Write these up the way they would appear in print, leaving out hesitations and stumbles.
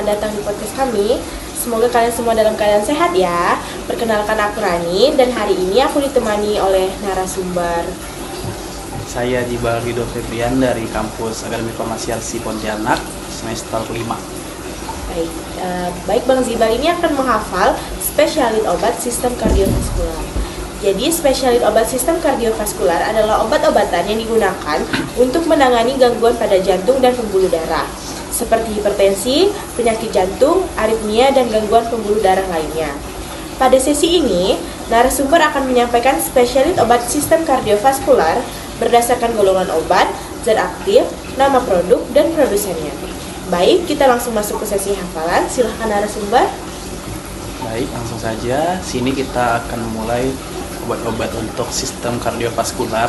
datang di podcast kami. Semoga kalian semua dalam keadaan sehat ya. Perkenalkan, aku Rani, dan hari ini aku ditemani oleh narasumber. Saya Jibal Ridho Febrian dari kampus Akademi Farmasi Arsi Pontianak, semester 5. Baik, Bang Zibal ini akan menghafal spesialit obat sistem kardiovaskular. Jadi, spesialit obat sistem kardiovaskular adalah obat-obatan yang digunakan untuk menangani gangguan pada jantung dan pembuluh darah, seperti hipertensi, penyakit jantung, aritmia, dan gangguan pembuluh darah lainnya. Pada sesi ini, narasumber akan menyampaikan spesialit obat sistem kardiovaskular berdasarkan golongan obat, zat aktif, nama produk, dan produsennya. Baik, kita langsung masuk ke sesi hafalan. Silahkan narasumber. Baik, langsung saja. Sini kita akan mulai obat-obat untuk sistem kardiovaskular.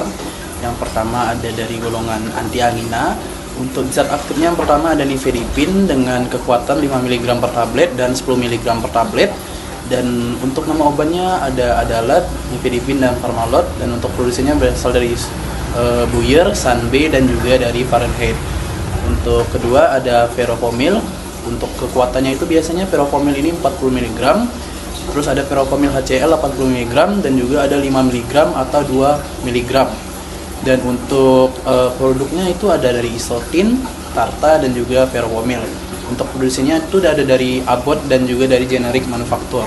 Yang pertama ada dari golongan antiangina. Untuk zat aktifnya yang pertama ada nifedipin dengan kekuatan 5 mg per tablet dan 10 mg per tablet. Dan untuk nama obatnya ada Adalat, nifedipin, dan Parmalot. Dan untuk produksinya berasal dari Bayer, Sanbe, dan juga dari Fahrenheit. Untuk kedua ada veropomil. Untuk kekuatannya itu biasanya veropomil ini 40 mg. Terus ada veropomil HCl 80 mg dan juga ada 5 mg atau 2 mg. Dan untuk produknya itu ada dari Isotin, Tarta, dan juga veropomil. Untuk produksinya itu ada dari Abbott dan juga dari generik manufaktur.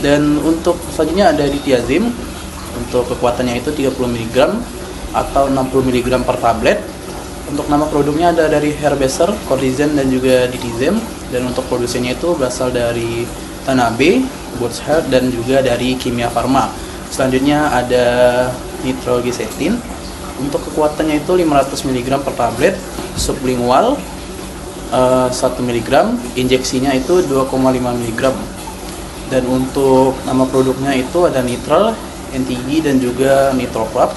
Dan untuk selanjutnya ada Dithiazim. Untuk kekuatannya itu 30 mg atau 60 mg per tablet. Untuk nama produknya ada dari Herbeser, Cortizen, dan juga Ditizem. Dan untuk produksinya itu berasal dari Tanabe, Boots Health, dan juga dari Kimia Farma. Selanjutnya ada nitroglicetin. Untuk kekuatannya itu 500 mg per tablet, sublingual 1 mg, injeksinya itu 2,5 mg. Dan untuk nama produknya itu ada Nitral, NTG, dan juga Nitroplap.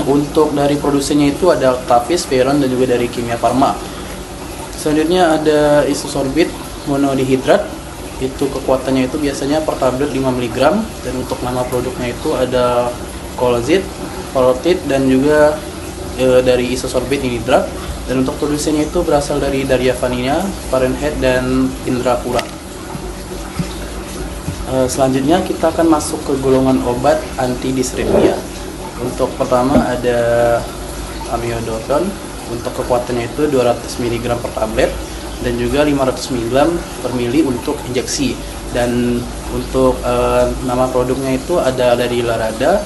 Untuk dari produsennya itu ada Octavis, Veron, dan juga dari Kimia Farma. Selanjutnya ada isosorbit monodihidrat. Itu kekuatannya itu biasanya per tablet 5 mg. Dan untuk nama produknya itu ada Colozid, Parotid, dan juga dari isosorbit inhidrat. Dan untuk produsennya itu berasal dari Daria Vanina, Fahrenheit, dan Indrapura. Selanjutnya kita akan masuk ke golongan obat antidislipidemia. Untuk pertama ada amiodarone. Untuk kekuatannya itu 200 mg per tablet dan juga 500 mg per mili untuk injeksi. Dan untuk nama produknya itu ada dari Larada,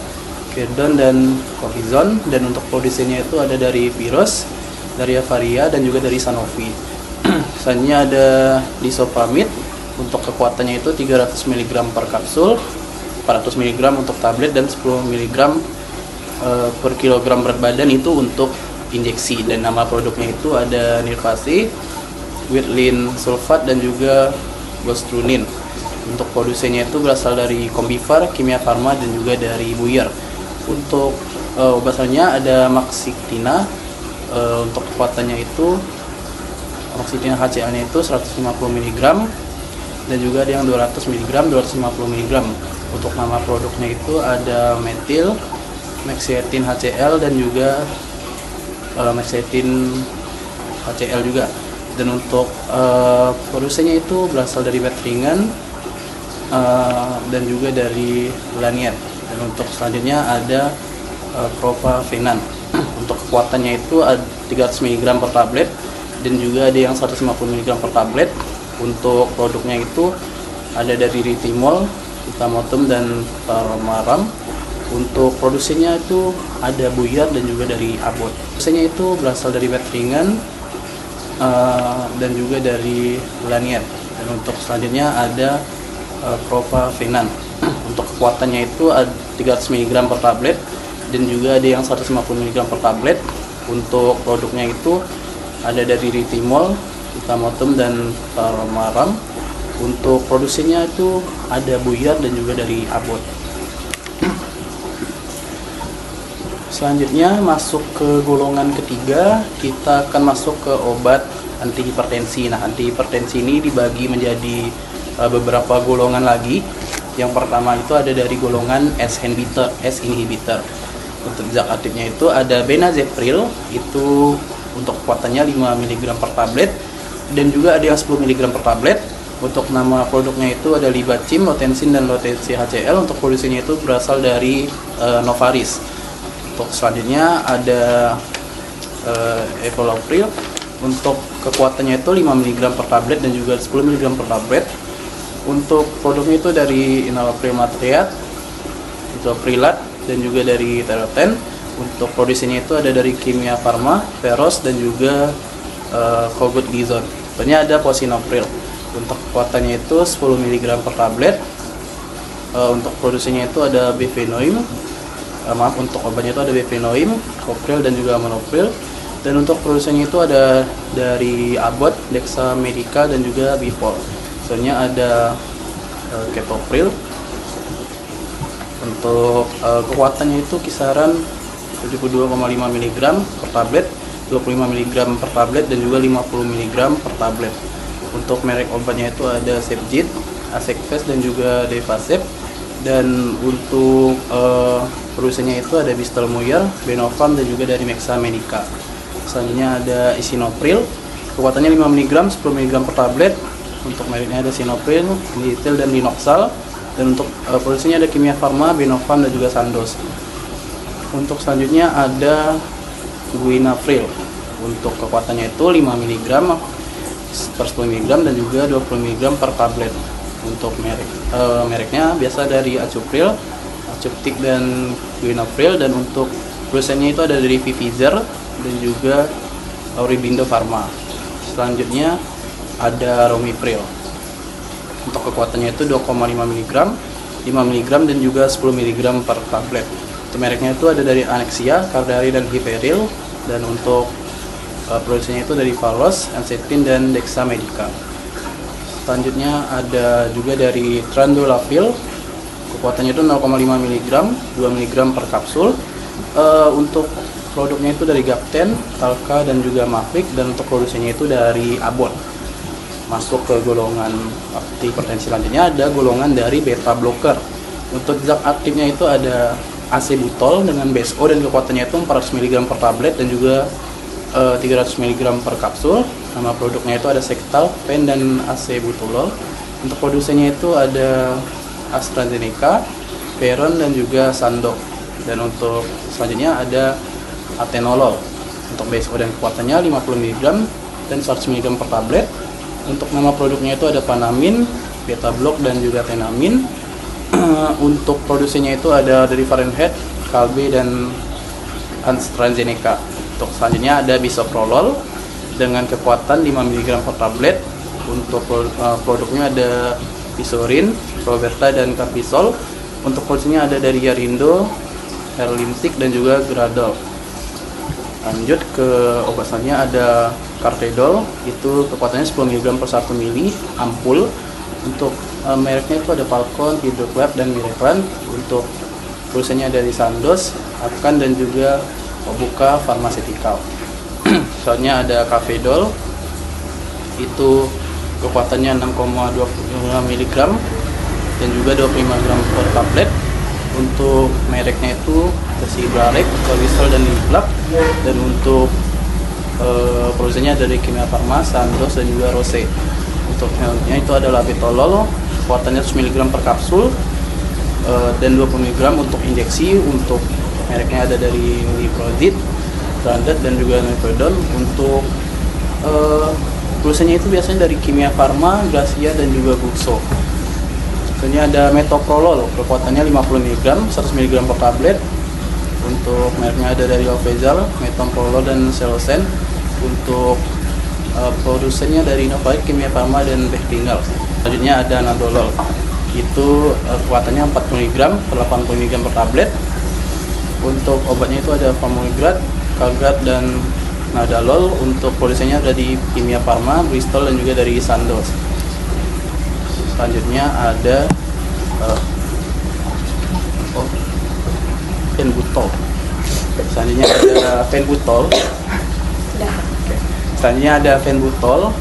Cerdon, dan Cortison. Dan untuk produsennya itu ada dari Virus, dari Avaria, dan juga dari Sanofi. Selanjutnya ada Disopramid. Untuk kekuatannya itu 300 mg per kapsul, 400 mg untuk tablet, dan 10 mg per kilogram berat badan itu untuk injeksi. Dan nama produknya itu ada Nirvasi, Witlin Sulfat, dan juga Gostrunin. Untuk produsennya itu berasal dari Combiphar, Kimia Farma, dan juga dari Bayer. Untuk obatnya ada Maxiktina. Untuk kekuatannya itu Maxiktina HCl-nya itu 150 mg dan juga ada yang 200 mg, 250 mg. Untuk nama produknya itu ada Metil, Maxetin HCl, dan juga Maxetin HCl juga. Dan untuk produsennya itu berasal dari Vetringan dan juga dari Lanier. Dan untuk selanjutnya ada Propafenan. Untuk kekuatannya itu 300 mg per tablet dan juga ada yang 150 mg per tablet. Untuk produknya itu ada dari Ritimol, Itamotum, dan Tarmaram. Untuk produsennya itu ada Bayer dan juga dari Abbott. Produsennya itu berasal dari Vetringan dan juga dari Lanier. Dan untuk selanjutnya ada Propafenan. Untuk kekuatannya itu 300 mg per tablet dan juga ada yang 150 mg per tablet. Untuk produknya itu ada dari Ritimol, Itamotum, dan Tarmaram. Untuk produsennya itu ada Bayer dan juga dari Abbott. Selanjutnya masuk ke golongan ketiga, kita akan masuk ke obat antihipertensi. Nah, antihipertensi ini dibagi menjadi beberapa golongan lagi. Yang pertama itu ada dari golongan S inhibitor. Untuk zat aktifnya itu ada Benazepril, itu untuk kekuatannya 5 mg per tablet dan juga ada yang 10 mg per tablet. Untuk nama produknya itu ada Libacim, Lotensin, dan Lotensi HCl. Untuk produksinya itu berasal dari Novaris. Untuk selanjutnya ada Evolopril. Untuk kekuatannya itu 5 mg per tablet dan juga 10 mg per tablet. Untuk produknya itu dari Enalapril Matriat, Isoprilat, dan juga dari Teroten. Untuk produksinya itu ada dari Kimia Farma, Veros, dan juga Kogut Gizon. Tentunya ada Posinopril. Untuk kekuatannya itu 10 mg per tablet. Untuk produksinya itu ada Bevenoim. Untuk obatnya itu ada Bevenoim, Kopril, dan juga Monopril. Dan untuk produksinya itu ada dari Abbott, Dexa Medica, dan juga Bifol. Soalnya ada Ketopril. Untuk kekuatannya itu kisaran 72,5 mg per tablet, 25 mg per tablet, dan juga 50 mg per tablet. Untuk merek obatnya itu ada Sepjit, Asekves, dan juga Devasep. Dan untuk produsennya itu ada Bristol Myers, Benofarm, dan juga dari Mexa Medica. Selanjutnya ada Isinopril, kekuatannya 5 mg, 10 mg per tablet. Untuk mereknya ada Sinopril, Nitil, dan Linoxal. Dan untuk produksinya ada Kimia Farma, Benofarm, dan juga Sandoz. Untuk selanjutnya ada Guinafril. Untuk kekuatannya itu 5 mg per 10 mg dan juga 20 mg per tablet. Untuk mereknya biasa dari Acupril, Acuptik, dan Guinafril. Dan untuk produsennya itu ada dari Vivizer dan juga Auribindo Pharma. Selanjutnya ada Romipril. Untuk kekuatannya itu 2,5 mg, 5 mg, dan juga 10 mg per tablet. Untuk mereknya itu ada dari Anexia, Cardari, dan Hiperil. Dan untuk produksinya itu dari Valos, Ansetin, dan Dexa Medica. Selanjutnya ada juga dari Trandolafil, kekuatannya itu 0,5 mg, 2 mg per kapsul. Untuk produknya itu dari Gapten, Talca, dan juga Maverick. Dan untuk produksinya itu dari Abbott. Masuk ke golongan aktif hipertensi selanjutnya ada golongan dari beta blocker. Untuk zat aktifnya itu ada Acebutol dengan BSO dan kekuatannya itu 400 mg per tablet dan juga 300 mg per kapsul. Nama produknya itu ada Sektal, Pen, dan Acebutolol. Untuk produsennya itu ada AstraZeneca, Veron, dan juga Sandoz. Dan untuk selanjutnya ada Atenolol. Untuk BSO dan kekuatannya 50 mg dan 100 mg per tablet. Untuk nama produknya itu ada Panamin, Beta Block, dan juga Tenamin. Untuk produksinya itu ada dari Fahrenheit, Calbe, dan AstraZeneca. Untuk selanjutnya ada Bisoprolol dengan kekuatan 5 mg per tablet. Untuk produknya ada Bisorin, Proberta, dan Carpisol. Untuk produksinya ada dari Yarindo, Herlimtic, dan juga Gradol. Lanjut ke obat selanjutnya ada Cartedol, itu kekuatannya 10 mg per 1 ml ampul. Untuk mereknya itu ada Falcon, Hydroclap, dan Mireplan. Untuk produsennya dari Sandoz, Akan, dan juga Obuka Pharmaceutical. Soalnya ada Cafedol, itu kekuatannya 6,25 mg dan juga 25 gram per tablet. Untuk mereknya itu Cibrarec, Corisol, dan Liplab. Dan untuk produsennya dari Kimia Farma, Sandoz, dan juga Rose. Untuk mereknya itu adalah Betolol, kekuatannya 100 mg per kapsul dan 20 mg untuk injeksi. Untuk mereknya ada dari Liprozid, Brandet, dan juga Nefedon. Untuk produsennya itu biasanya dari Kimia Farma, Gracia, dan juga Guxo. Selanjutnya ada Metoprolol, kekuatannya 50 mg, 100 mg per tablet. Untuk mereknya ada dari Alvezal, Metoprolol, dan Celosen. Untuk produsennya dari Novait, Kimia Farma, dan Bectingal. Selanjutnya ada Nadolol, itu kekuatannya 40 mg per 80 mg per tablet. Untuk obatnya itu ada Famulgrat, Calgrat, dan Nadalol. Untuk produsennya ada di Kimia Farma, Bristol, dan juga dari Sandoz. Selanjutnya ada Fenbutol. Selanjutnya ada Fenbutol. Selanjutnya ada Fenbutol,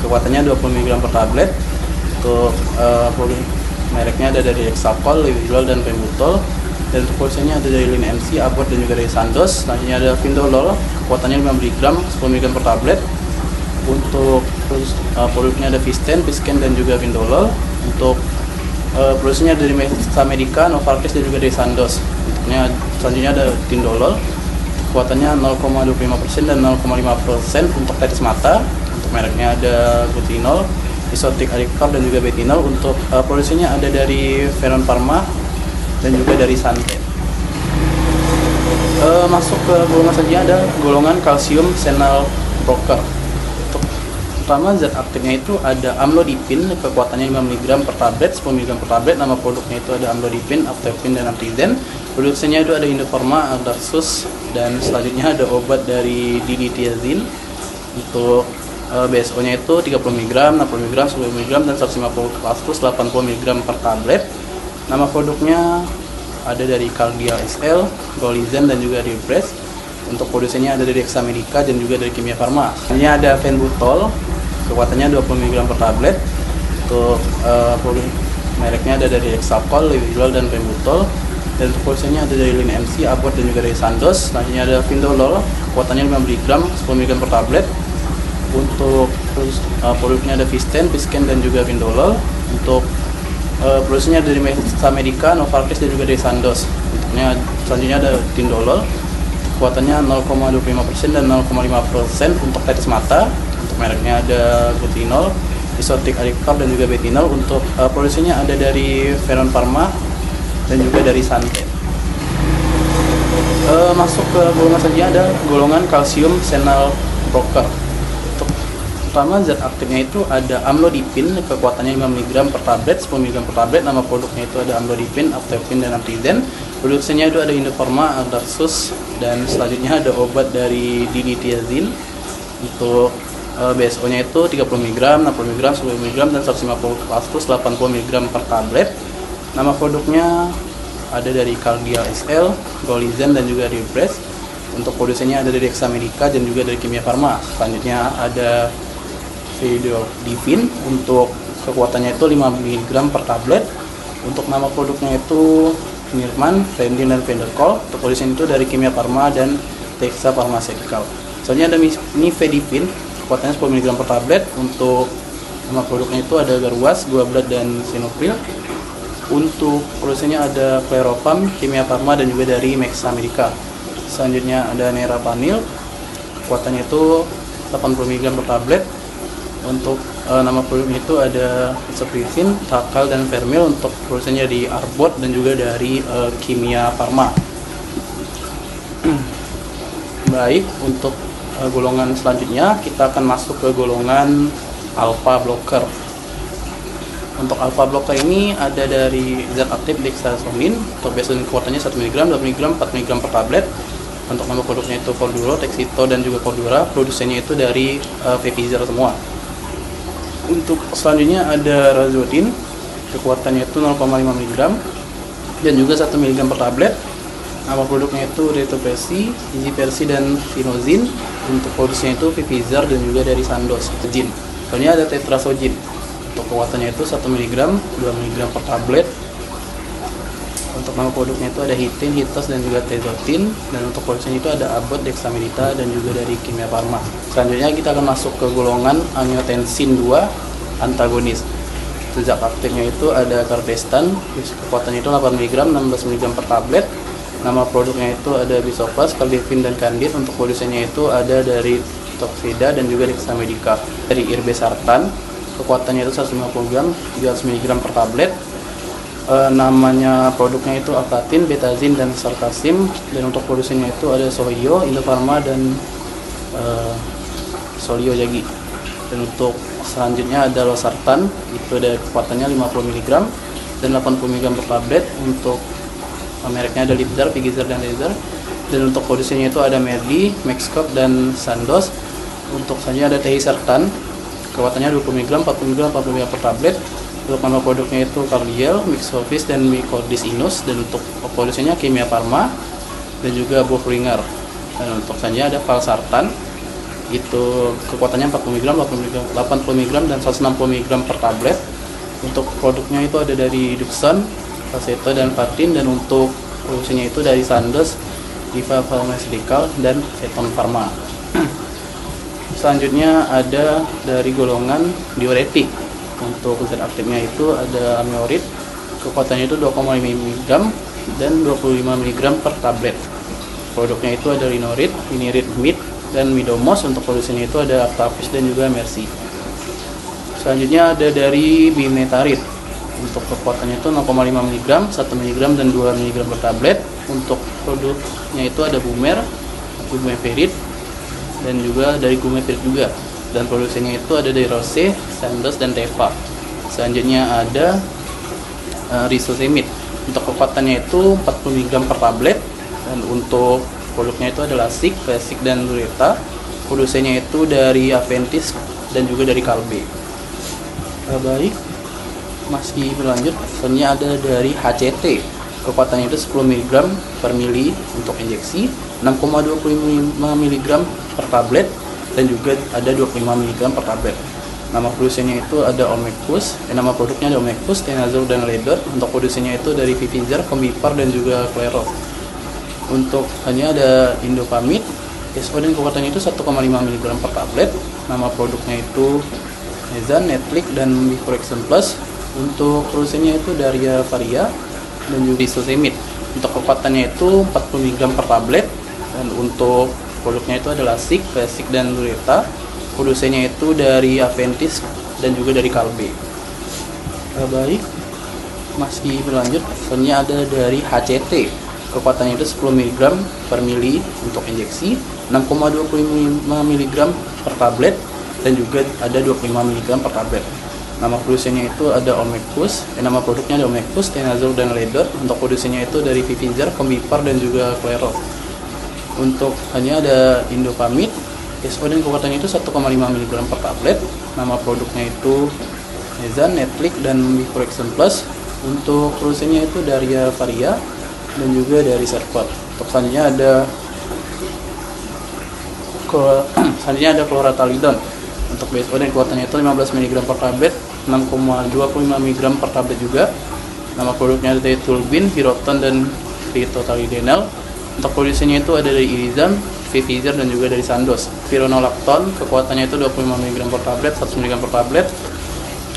kekuatannya 20 mg per tablet. Untuk mereknya ada dari Hexapol, Levitol, dan Fenbutol. Dan untuk produsennya ada dari Lin MC, Abbott, dan juga dari Sandoz. Selanjutnya ada Vindolol, kekuatannya 5 mg, 10 mg per tablet. Untuk Terus produknya ada Visten, Visken dan juga Vindolol. Untuk produksinya dari Medica, Novartis dan juga dari Sandoz. Untuknya selanjutnya ada Tindolol, kekuatannya 0,25% dan 0,5% untuk tetes mata. Untuk mereknya ada Butinol, Isotic Adictor dan juga Betinol. Untuk produksinya ada dari Veron Pharma dan juga dari Santen. Masuk ke golongan selanjutnya ada golongan kalsium channel blocker. Untuk pertama zat aktifnya itu ada amlodipin, kekuatannya 5 mg per tablet, 10 mg per tablet. Nama produknya itu ada amlodipin, aptepin dan amtizen. Produksinya itu ada Indofarma, Adaxus, dan selanjutnya ada obat dari diltiazem. Untuk BSO-nya itu 30 mg, 60 mg, 10 mg dan 150 kapsul 80 mg per tablet. Nama produknya ada dari Cardia SL, Golizen dan juga Ribrez. Untuk produksinya ada dari Examedica dan juga dari Kimia Farma. Ini ada Fenbutol, kekuatannya 20 mg per tablet. Untuk mereknya ada dari Hexacol, Levigil dan Fenbutol. Dan untuk produksinya ada dari Lin MC, Abbott dan juga dari Sandoz. Selanjutnya ada Vindolol, kekuatannya 5 mg, 10 mg per tablet. Untuk produknya ada Visten, Visken dan juga Vindolol. Untuk produksinya dari Medica, Novartis dan juga dari Sandoz. Untuknya selanjutnya ada Tindolol, kekuatannya 0,25% dan 0,5% untuk tetes mata. Untuk mereknya ada Butinol, Isotic Adictor dan juga Betinol. Untuk produksinya ada dari Veron Pharma dan juga dari Santen. Masuk ke golongan selanjutnya ada golongan kalsium channel blocker. Pertama zat aktifnya itu ada amlodipin, kekuatannya 5 mg per tablet, 10 mg per tablet. Nama produknya itu ada amlodipin, aptepin dan amtizen. Produksinya itu ada Indofarma, Adaxus, dan selanjutnya ada obat dari diltiazem. Untuk BSO-nya itu 30 mg, 60 mg, 10 mg dan 150 kapsul 80 mg per tablet. Nama produknya ada dari Cardia SL, Golizen dan juga Ribrez. Untuk produksinya ada dari Examedica dan juga dari Kimia Farma. Selanjutnya ada Vidofin, untuk kekuatannya itu 5 mg per tablet. Untuk nama produknya itu Nirman, Rendin dan Vendercol. Untuk produksinya itu dari Kimia Farma dan Texa Pharmaceutical. Selanjutnya ada Nifedipin, kekuatannya 10 mg per tablet. Untuk nama produknya itu ada Garuas, Guablad dan Sinopril. Untuk produksinya ada Cleropam, Kimia Farma dan juga dari Examedica. Selanjutnya ada Nerapanil, kekuatannya itu 80 mg per tablet. Untuk nama produknya itu ada Seprifin, Takal dan Vermil. Untuk produksinya di Arbot dan juga dari Kimia Farma. Baik, untuk golongan selanjutnya kita akan masuk ke golongan alpha blocker. Untuk alpha blocker ini ada dari zat aktif dexazomin. Untuk biasanya kekuatannya 1 mg, 2 mg, 4 mg per tablet. Untuk nama produknya itu Corduro, Texito dan juga Cordura. Produksinya itu dari Pfizer semua. Untuk selanjutnya ada Razodin, kekuatannya itu 0,5 mg dan juga 1 mg per tablet. Nama produknya itu Retopersi, Izipersi dan Finozin. Untuk produksinya itu Pfizer dan juga dari Sandoz. Selanjutnya ada Tetrazogin. Untuk kekuatannya itu 1 mg, 2 mg per tablet. Untuk nama produknya itu ada Hitin, Hitos dan juga Tezotin. Dan untuk produksinya itu ada Abbott, Dexamedita dan juga dari Kimia Farma. Selanjutnya kita akan masuk ke golongan angiotensin 2 antagonis. Zat aktifnya itu ada Carbestan, kekuatannya itu 8 mg, 16 mg per tablet. Nama produknya itu ada Bisopas, Caldefin dan Candid. Untuk produksinya itu ada dari Toxida dan juga Dexamedica. Dari Irbesartan, kekuatannya itu 150 gram, 300 mg per tablet. Namanya produknya itu Alkatin, Betazin dan Sartasim. Dan untuk produksinya itu ada Sohio, Indofarma dan Solio Jagi. Dan untuk selanjutnya ada Losartan, itu ada kekuatannya 50 mg dan 80 mg per tablet. Untuk mereknya ada Lipdar, Pigizar dan Laser. Dan untuk produksinya itu ada Merdi, Maxcop dan Sandoz. Untuk selanjutnya ada Tehisertan, kekuatannya 20 mg, 40 mg, 40 mg per tablet. Untuk nama produknya itu Cardiel, Mixofis dan Mycordis Inus. Dan untuk produksinya Kimia Farma dan juga Bofringer. Dan untuk selanjutnya ada Valsartan, itu kekuatannya 40 mg, 80 mg dan 160 mg per tablet. Untuk produknya itu ada dari Duxon, Faseto dan Fatin. Dan untuk produksinya itu dari Sandoz, Diva Pharmaceutical dan Veton Pharma. Selanjutnya ada dari golongan diuretik. Untuk zat aktifnya itu ada amiorid, kekuatannya itu 2,5 mg dan 25 mg per tablet. Produknya itu ada linorid, linirid mid, dan midomos. Untuk produksinya itu ada Actavis dan juga Mercy. Selanjutnya ada dari bimetarid. Untuk kekuatannya itu 0,5 mg, 1 mg dan 2 mg per tablet. Untuk produknya itu ada Bumer, Bumeferid, dan juga dari Gumeferid juga. Dan produksinya itu ada dari Rose, Sandoz, dan Teva. Selanjutnya ada Risosemid. Untuk kekuatannya itu 40 mg per tablet. Dan untuk produknya itu adalah Lasik, Classic, dan Lureta. Produksinya itu dari Aventis dan juga dari Kalbe. Baik, masih berlanjut. Selanjutnya ada dari HCT. Kekuatannya itu 10 mg per mili untuk injeksi, 6,25 mg per tablet, dan juga ada 25 mg per tablet. Nama produksinya itu ada Omecus, nama produknya ada Omecus, Tenazol, dan Ledot. Untuk produksinya itu dari Vivizar, Combipar, dan juga Clairol. Untuk hanya ada Indopamid, SO dan kekuatannya itu 1,5 mg per tablet. Nama produknya itu Nezan, Netflix, dan Vicorexon Plus. Untuk produksinya itu dari Varia dan juga Risosemid. Untuk kekuatannya itu 40 mg per tablet. Dan untuk produknya itu adalah Lasik, Classic, dan Lureta. Produksinya itu dari Aventis dan juga dari Kalbe. Baik, masih berlanjut. Selanjutnya ada dari HCT. Kekuatannya itu 10 mg per mili untuk injeksi, 6,25 mg per tablet, dan juga ada 25 mg per tablet. Nama produksinya itu ada Omecus, nama produknya ada Omecus, Tenazol, dan Ledot. Untuk produksinya itu dari Vivizar, Combipar, dan juga Clairol. Untuk hanya ada Indopamid, SO dan kekuatannya itu 1,5 mg per tablet. Nama produknya itu Nezan, Netflix, dan Vicorexon Plus. Untuk produksinya itu dari Varia dan juga dari Serpot. Untuk selanjutnya ada Chlorothalidone. Untuk BSO dan kekuatannya itu 15 mg per tablet, 6,25 mg per tablet juga. Nama produknya ada dari Tulbin, Viroton, dan Ritotalidenal. Untuk produksinya itu ada dari Irizam, Vivizar, dan juga dari Sandoz. Spironolactone, kekuatannya itu 25 mg per tablet, 100 mg per tablet.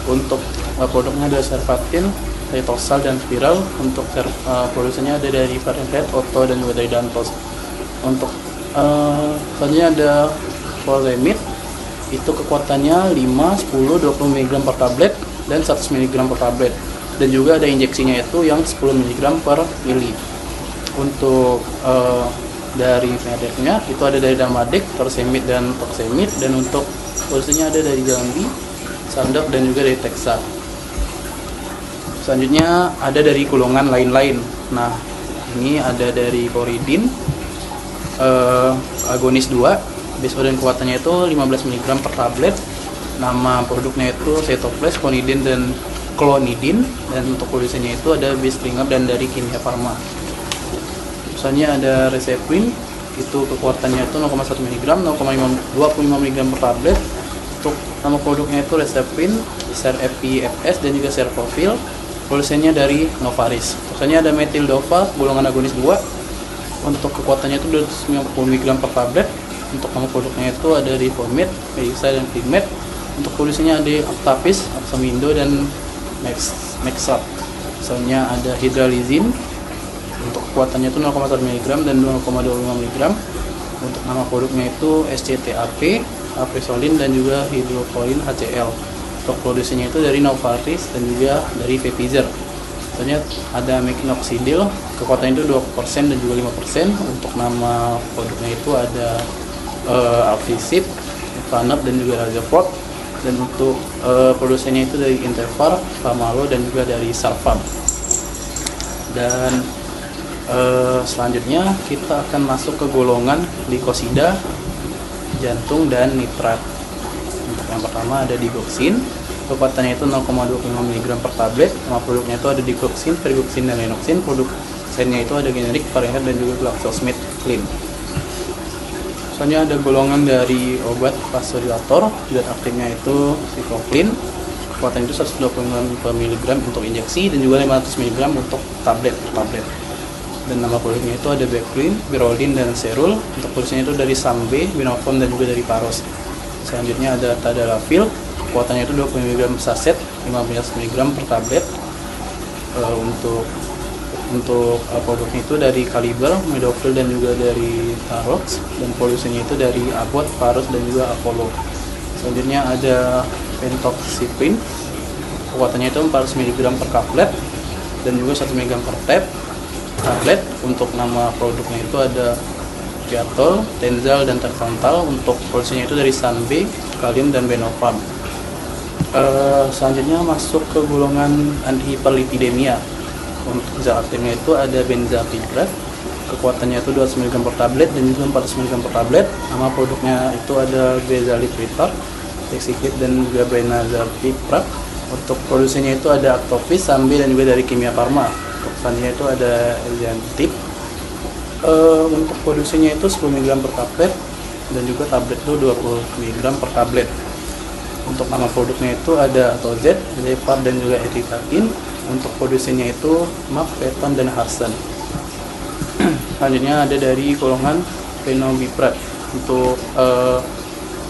Untuk produknya ada Servatin, Retosal, dan Spiral. Untuk produksinya ada dari Fahrenheit, Otto, dan juga dari Dantos. Untuk selanjutnya ada Furosemid. Itu kekuatannya 5, 10, 20 mg per tablet dan 100 mg per tablet. Dan juga ada injeksinya itu yang 10 mg per mili. Untuk dari penyedapnya itu ada dari Damadek, Torsemid, dan Toxemid. Dan untuk produksinya ada dari Jambi, Sandok, dan juga dari Texas. Selanjutnya ada dari golongan lain-lain. Nah, ini ada dari Poridin, agonis 2, BSO dan kekuatannya itu 15 mg per tablet. Nama produknya itu Setoples, Conidin, dan Clonidin. Dan untuk produksinya itu ada Bispringa dan dari Kimia Farma. Misalnya ada Reseprin, itu kekuatannya itu 0,1 mg, 0,25 mg per tablet. Untuk nama produknya itu Reseprin, Serfs, dan juga Serprovil. Produksinya dari Novaris. Misalnya ada Metildova, golongan agonis 2. Untuk kekuatannya itu 290 mg per tablet. Untuk nama produknya itu ada di Formed, Medixa, dan Pigmet. Untuk produksinya ada Actavis, Axamindo, dan Maxap. Misalnya ada Hydralizin. Untuk kekuatannya itu 0,1 mg dan 0,25 mg. Untuk nama produknya itu SCTAP, Apresolin, dan juga Hydrocolin HCl. Untuk produksinya itu dari Novartis dan juga dari Vivizar. Misalnya ada Mekinoxidil, kekuatannya itu 2% dan juga 5%. Untuk nama produknya itu ada Alvisip, Vanap, dan juga Razafort. Dan untuk produsennya itu dari Interfar, Famalo, dan juga dari Sarfam. Dan selanjutnya kita akan masuk ke golongan glikosida, jantung, dan nitrat. Untuk yang pertama ada digoxin, kekuatannya itu 0,25 mg per tablet. Nama produknya itu ada digoxin, pergoxin, dan lenoxin. Produsennya itu ada generik, Fahrenheit, dan juga GlaxoSmithKline. Selanjutnya ada golongan dari obat vasodilator, zat aktifnya itu Cicloklin, kekuatan itu 125 mg untuk injeksi dan juga 500 mg untuk tablet. Dan nama produknya itu ada Beclin, Birolin, dan Serul. Untuk produksinya itu dari Sambe, Binoform, dan juga dari Paros. Selanjutnya ada tadalafil, kekuatannya itu 20 mg per saset, 15 mg per tablet. Untuk produknya itu dari Kaliber, Medofil, dan juga dari Tarox, dan polusinya itu dari Abbott, Parus, dan juga Apollo. Selanjutnya ada Pentoxicillin, kekuatannya itu 400 mg per kaplet dan juga 1 mg per tablet. Untuk nama produknya itu ada Viatol, Tenzal, dan Tefrontal. Untuk polusinya itu dari Sanbe, Kalium, dan Benofarm. Selanjutnya masuk ke golongan antihiperlipidemia. Untuk zat aktifnya itu ada benzapirate, kekuatannya itu 200 mg per tablet dan juga 400 mg per tablet. Nama produknya itu ada Bezalipritor, Dexiclip, dan juga Brenazapiprat. Untuk produksinya itu ada Actovis, Sanbe, dan juga dari Kimia Farma. Untuk selanjutnya itu ada Eliantip. Untuk produksinya itu 10 mg per tablet dan juga tablet itu 20 mg per tablet. Untuk nama produknya itu ada Atozet, Zepar, dan juga Eritatin. Untuk produksinya itu MAP, Peton, dan Harsen. Selanjutnya ada dari golongan Fenobiprat. Untuk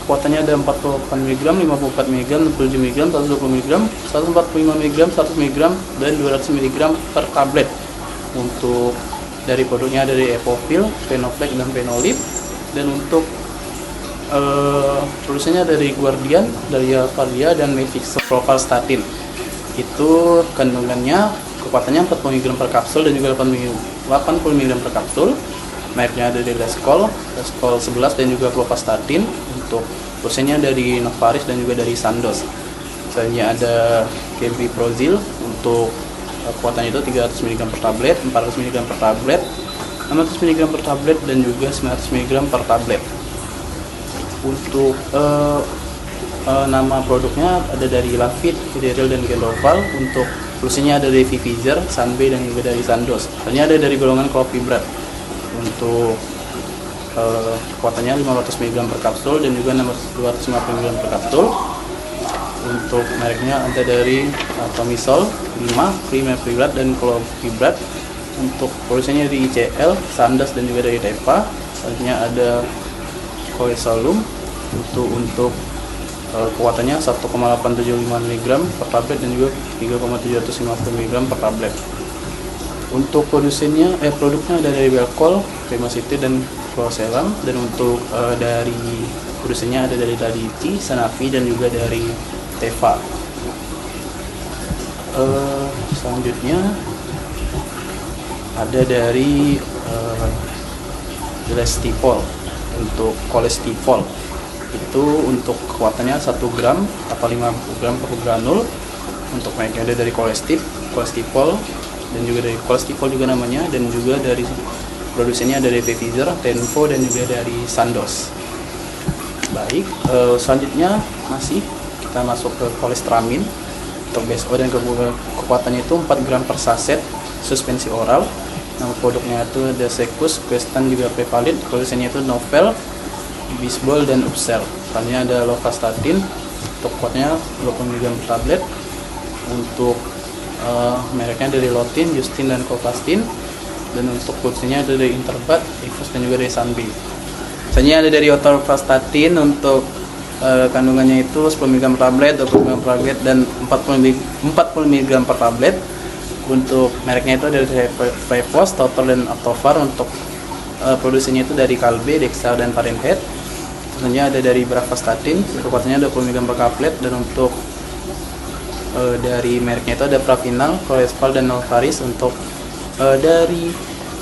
kekuatannya ada 48 mg, 54 mg, 67 mg, 120 mg, 145 mg, 100 mg, dan 200 mg per tablet. Untuk dari produknya ada dari Epovil, Fenoflex, dan Fenolip. Dan untuk produksinya dari Guardian, dari Alvardia, dan Mevix Provalstatin. Itu kandungannya, kekuatannya 40 mg per kapsul dan juga 80 mg per kapsul. Mereknya ada dari Leskol 11, dan juga Provastatin. Untuk dosenya dari Novaris dan juga dari Sandoz. Misalnya ada Kebiprozil, untuk kekuatannya itu 300 mg per tablet, 400 mg per tablet, 600 mg per tablet, dan juga 900 mg per tablet. Untuk nama produknya ada dari Lafit, Fideril, dan Gendoval. Untuk polusinya ada dari Vivizer, Sanbe, dan juga dari Sandoz. Selanjutnya ada dari golongan Clopidogrel. Untuk kekuatannya 500 mg per kapsul dan juga 250 mg per kapsul. Untuk mereknya ada dari Tomisol 5, Primefibrat, dan Clopidogrel. Untuk polusinya dari ICL, Sandoz, dan juga dari Teva. Selanjutnya ada Coesolum. Untuk kekuatannya 1,875 mg per tablet dan juga 3,750 mg per tablet. Untuk produknya ada dari Welcol, Femacity, dan Closelam. Dan untuk dari produksinya ada dari Dadici, Sanofi, dan juga dari Teva. Selanjutnya ada dari Lestipol. Untuk Kolestipol itu untuk kekuatannya 1 gram atau 5 gram per granul. Untuk mereknya ada dari Kolestipol, dan juga dari Kolestipol juga namanya, dan juga dari produsennya ada dari Pfizer, Tenvo, dan juga dari Sandoz. Baik, selanjutnya masih kita masuk ke Kolestramin. Untuk BSO dan kekuatannya itu 4 gram per saset suspensi oral. Nama produknya itu ada Secus, Questan, juga Prevalit. Produsennya itu Novel, Bisbol, dan Upsel. Selanjutnya ada Lovastatin. Untuk kuatnya 20 mg per tablet. Untuk mereknya dari Lotin, Justin, dan Covastin. Dan untuk produksinya ada dari Interbat, Ivus, dan juga dari Sanbe. Selanjutnya ada dari Otorvastatin. Untuk kandungannya itu 10 mg per tablet, 20 mg per tablet, dan 40 mg per tablet. Untuk mereknya itu dari Vivos, Total, dan Aptovar. Untuk produksinya itu dari Kalbe, Dexa, dan Fahrenheit. Selanjutnya ada dari Bravastatin, kekuatannya 20 mg per tablet. Dan untuk dari mereknya itu ada Pravinal, Clorespal, dan Novaris. Untuk dari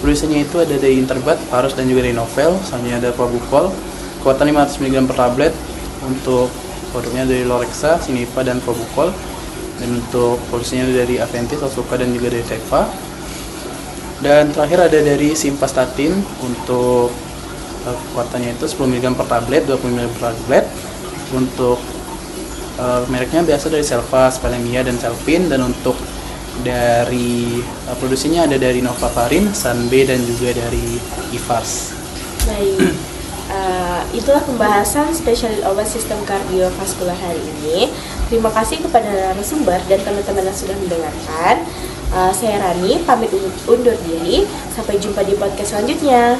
produksinya itu ada dari Interbat, Parus, dan juga dari Novel. Selanjutnya ada Probukol, kekuatan 500 mg per tablet. Untuk produknya dari Lorexa, Sinipa, dan Probukol. Dan untuk produksinya dari Aventis, Otsuka, dan juga dari Teva. Dan terakhir ada dari Simvastatin. Untuk kekuatannya itu 10 mg per tablet, 20 mg per tablet. Untuk mereknya biasa dari Selva, Spalemia, dan Selpin. Dan untuk dari produksinya ada dari Novaparin, Sanbe, dan juga dari Ivars. Baik, itulah pembahasan spesialis obat sistem kardiovaskular hari ini. Terima kasih kepada narasumber dan teman-teman yang sudah mendengarkan. Saya Rani, pamit undur diri. Sampai jumpa di podcast selanjutnya.